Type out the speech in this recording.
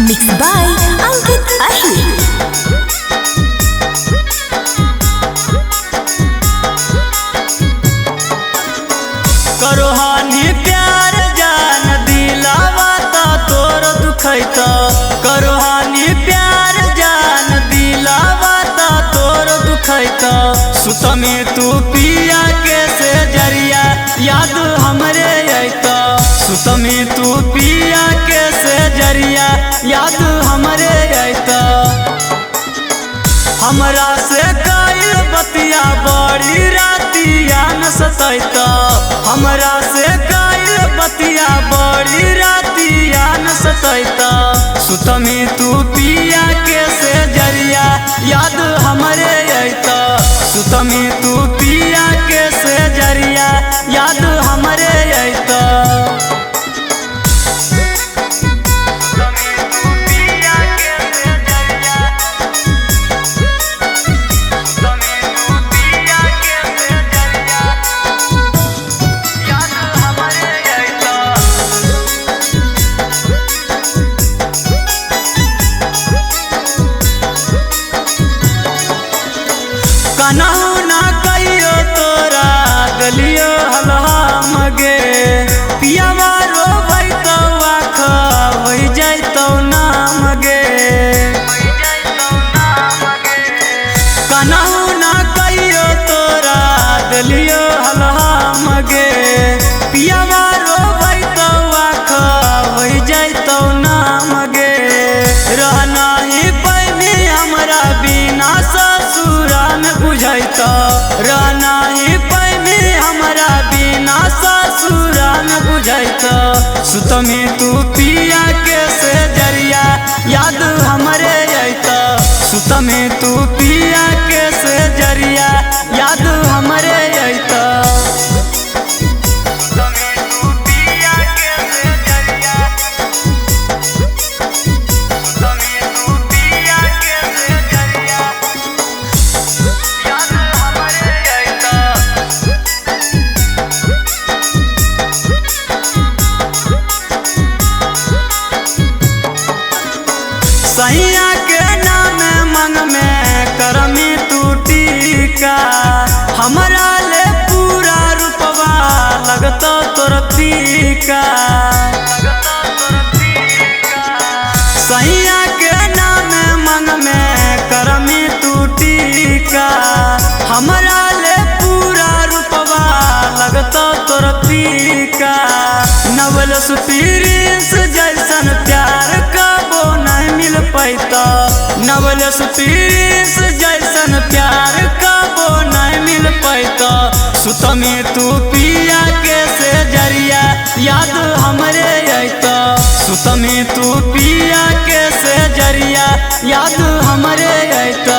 Mixed by Ankit Ahir. करो हानि प्यार जान दिलावा ता तोर दुखैता। करो हानि प्यार जान दिलावा ता तोर दुखैता। सुत में तू पिया के से जरिया याद हमरे अइता। सुत में तू पिया के से जरिया याद हमरे अइता। हमरा से कई बतिया बड़ी रातिया न सतैता। हमरा से कई बतिया बड़ी रातिया न सतैता। सुत में तू पिया के से जरिया याद हमरे अइता। सुत में तू पिया के से जरिया याद हमरे अइता। कनहु ना कहियो तोरा गलियो हलहाम गे। पियावा रोबै तो आँख होइ जैतौ नाम गे। कनहु ना कहियो तोरा गलियो हलहाम गे। पियावा रोबै तो आँख होइ जैतौ नाम गे। रहना ही पैनी हमरा बिना ससुरा में बुझैता। रहना ही पैनी हमरा बिना ससुरा में बुझैता। सुत में तू पिया के से जरिया याद हमरे अइता। सुत में तू पिया के से जरिया याद हमरे अइता। सैया के नाम मंग में करमी टूटी का। हमरा ले पूरा रूपवा लगता तोर फीका। सैया के नाम मंग में करमी टूटी का। हमरा ले पूरा रूपवा लगता तोर फीका। नवल सुपीरिंस जैसन प्यार कबो नहीं मिल पैता। नवल सुपीरिंस जैसन प्यार कबो नहीं मिल पैता। सुत में तू पिया के से जरिया याद हमरे अइता। सुत में तू पिया के से जरिया याद हमरे अइता।